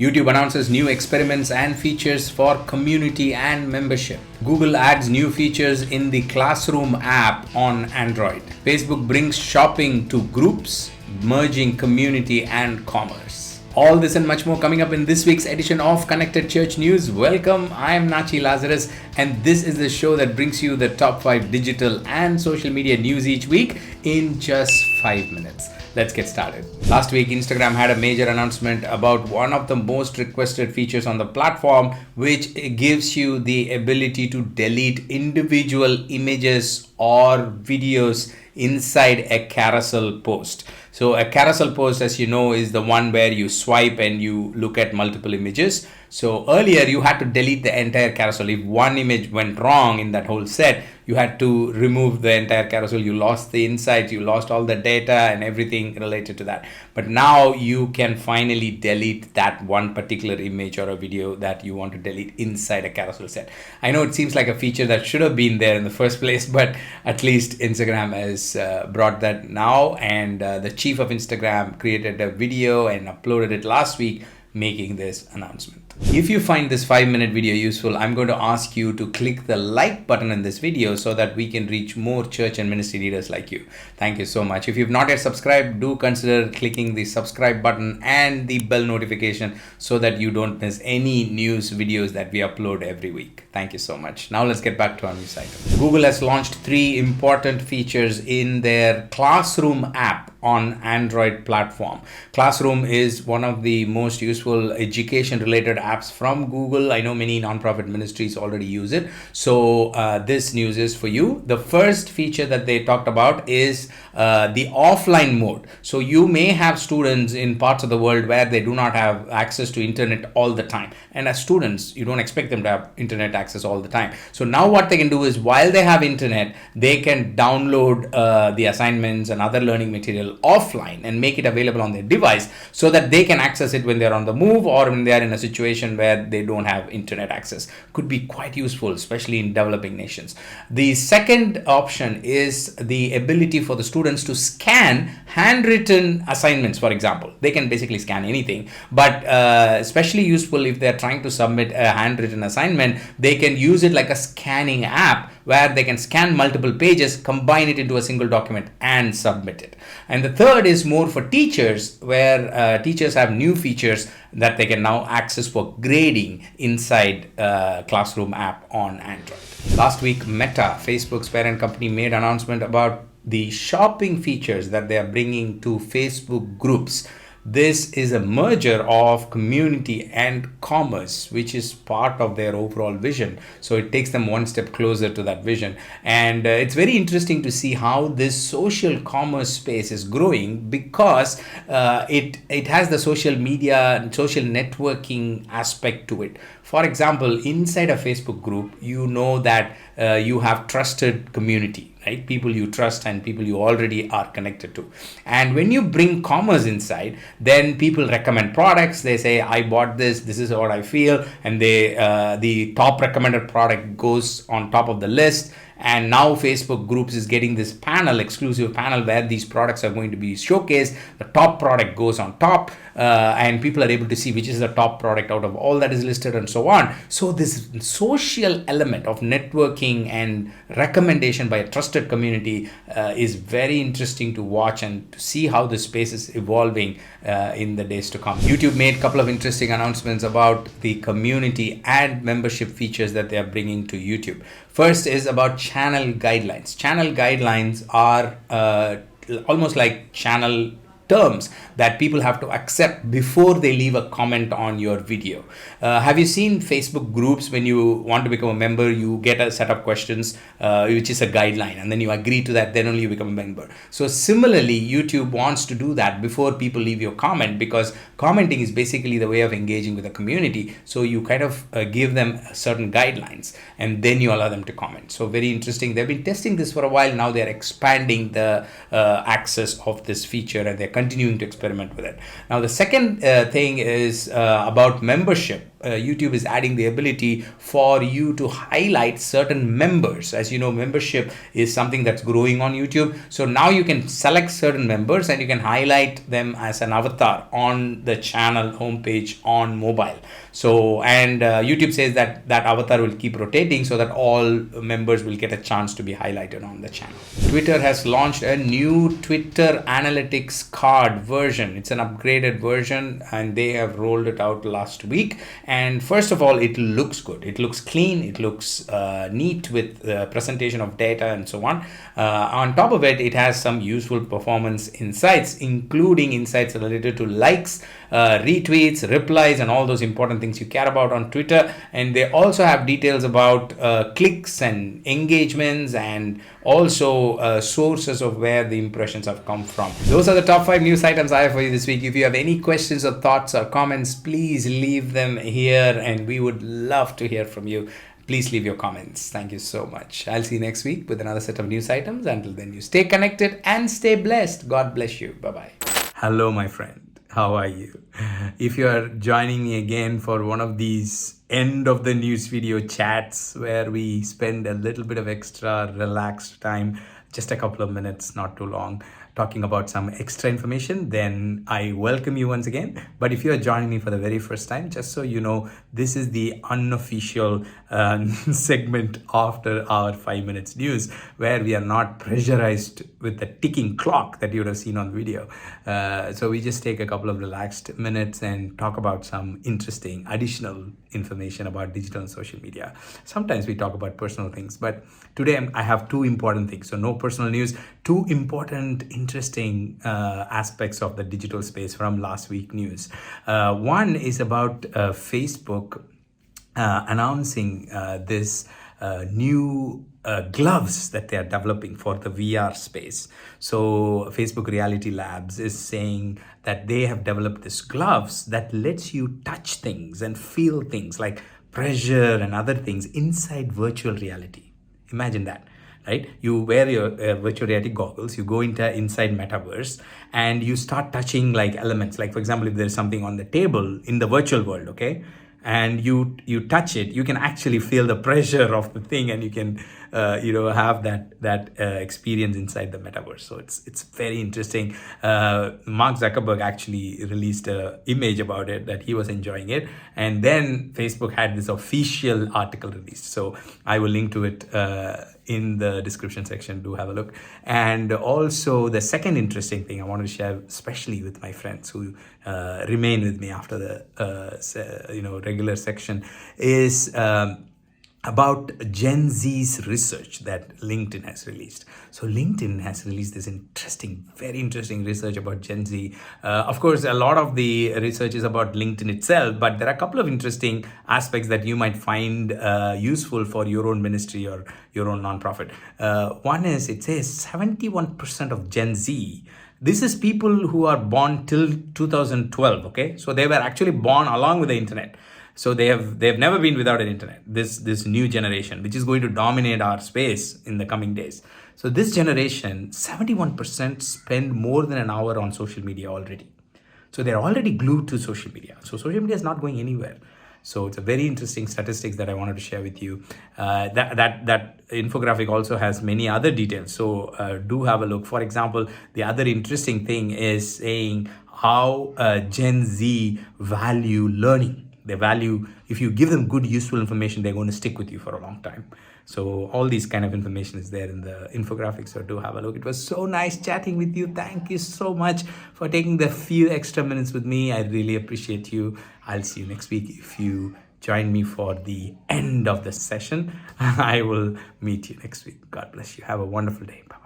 YouTube announces new experiments and features for community and membership. Google adds new features in the Classroom app on Android. Facebook brings shopping to groups, merging community and commerce. All this and much more coming up in this week's edition of Connected Church News. Welcome, I am Natchi Lazarus, and this is the show that brings you the top 5 digital and social media news each week in just 5 minutes. Let's get started. Last week, Instagram had a major announcement about one of the most requested features on the platform, which gives you the ability to delete individual images or videos inside a carousel post. So a carousel post, as you know, is the one where you swipe and you look at multiple images. So earlier you had to delete the entire carousel. If one image went wrong in that whole set, you had to remove the entire carousel. You lost the insights, you lost all the data and everything related to that. But now you can finally delete that one particular image or a video that you want to delete inside a carousel set. I know it seems like a feature that should have been there in the first place, but at least Instagram has brought that now, and the chief of Instagram created a video and uploaded it last week making this announcement. If you find this 5-minute video useful, I'm going to ask you to click the like button in this video so that we can reach more church and ministry leaders like you. Thank you so much. If you've not yet subscribed, do consider clicking the subscribe button and the bell notification so that you don't miss any news videos that we upload every week. Thank you so much. Now let's get back to our news item. Google has launched 3 important features in their Classroom app on Android platform. Classroom is one of the most useful education related apps from Google. I know many nonprofit ministries already use it. So this news is for you. The first feature that they talked about is the offline mode. So you may have students in parts of the world where they do not have access to internet all the time. And as students, you don't expect them to have internet access all the time. So now what they can do is, while they have internet, they can download the assignments and other learning material offline and make it available on their device so that they can access it when they're on the move or when they're in a situation where they don't have internet access. Could be quite useful, especially in developing nations. The second option is the ability for the students to scan handwritten assignments, for example. They can basically scan anything, but especially useful if they're trying to submit a handwritten assignment. They can use it like a scanning app where they can scan multiple pages, combine it into a single document and submit it. And the third is more for teachers, where teachers have new features that they can now access for grading inside Classroom app on Android. Last week, Meta, Facebook's parent company, made an announcement about the shopping features that they are bringing to Facebook groups. This is a merger of community and commerce, which is part of their overall vision. So it takes them one step closer to that vision. And it's very interesting to see how this social commerce space is growing, because it has the social media and social networking aspect to it. For example, inside a Facebook group, you know that you have trusted community. Right? People you trust and people you already are connected to. And when you bring commerce inside, then people recommend products. They say, I bought this is what I feel. And the top recommended product goes on top of the list. And now Facebook groups is getting this exclusive panel where these products are going to be showcased. The top product goes on top, and people are able to see which is the top product out of all that is listed and so on. So this social element of networking and recommendation by a trusted community is very interesting to watch and to see how the space is evolving in the days to come. YouTube made a couple of interesting announcements about the community and membership features that they are bringing to YouTube. First is about channel guidelines. Channel guidelines are almost like channel terms that people have to accept before they leave a comment on your video. Have you seen Facebook groups? When you want to become a member, you get a set of questions, which is a guideline, and then you agree to that, then only you become a member. So similarly, YouTube wants to do that before people leave your comment, because commenting is basically the way of engaging with the community. So you kind of give them certain guidelines and then you allow them to comment. So very interesting. They've been testing this for a while. Now they're expanding the access of this feature, and they're continuing to experiment with it. Now the second thing is about membership. YouTube is adding the ability for you to highlight certain members. As you know, membership is something that's growing on YouTube. So now you can select certain members and you can highlight them as an avatar on the channel homepage on mobile. So, and YouTube says that that avatar will keep rotating so that all members will get a chance to be highlighted on the channel. Twitter has launched a new Twitter Analytics card version. It's an upgraded version and they have rolled it out last week. And first of all, it looks good. It looks clean. It looks neat with the presentation of data and so on. On top of it, it has some useful performance insights, including insights related to likes, retweets, replies, and all those important things you care about on Twitter. And they also have details about clicks and engagements and also sources of where the impressions have come from. Those are the top 5 news items I have for you this week. If you have any questions or thoughts or comments, please leave them here and we would love to hear from you. Please leave your comments. Thank you so much. I'll see you next week with another set of news items. Until then, you stay connected and stay blessed. God bless you. Bye-bye. Hello, my friend. How are you? If you are joining me again for one of these end of the news video chats where we spend a little bit of extra relaxed time, just a couple of minutes, not too long, talking about some extra information, then I welcome you once again. But if you are joining me for the very first time, just so you know, this is the unofficial segment after our 5 minutes news, where we are not pressurized with the ticking clock that you would have seen on the video. So we just take a couple of relaxed minutes and talk about some interesting additional information about digital and social media. Sometimes we talk about personal things, but today I have 2 important things. So no personal news, 2 important, interesting aspects of the digital space from last week news. One is about Facebook announcing this new gloves that they are developing for the VR space. So Facebook Reality Labs is saying that they have developed this gloves that lets you touch things and feel things like pressure and other things inside virtual reality. Imagine that. Right? You wear your virtual reality goggles, you go inside metaverse and you start touching like elements. Like for example, if there's something on the table in the virtual world, okay? And you touch it, you can actually feel the pressure of the thing and you can have that experience inside the metaverse. So it's very interesting. Mark Zuckerberg actually released an image about it that he was enjoying it, and then Facebook had this official article released. So I will link to it in the description section. Do have a look. And also the second interesting thing I want to share, especially with my friends who remain with me after the regular section, is about Gen Z's research that LinkedIn has released. So LinkedIn has released this very interesting research about Gen Z. Of course, a lot of the research is about LinkedIn itself, but there are a couple of interesting aspects that you might find useful for your own ministry or your own nonprofit. One is, it says 71% of Gen Z, this is people who are born till 2012, okay? So they were actually born along with the internet. So they've never been without an internet, this new generation, which is going to dominate our space in the coming days. So this generation, 71% spend more than an hour on social media already. So they're already glued to social media. So social media is not going anywhere. So it's a very interesting statistics that I wanted to share with you. That infographic also has many other details. So do have a look. For example, the other interesting thing is saying how Gen Z value learning. They value, if you give them good, useful information, they're going to stick with you for a long time. So all these kind of information is there in the infographics, so do have a look. It was so nice chatting with you. Thank you so much for taking the few extra minutes with me. I really appreciate you. I'll see you next week. If you join me for the end of the session, I will meet you next week. God bless you. Have a wonderful day. Bye.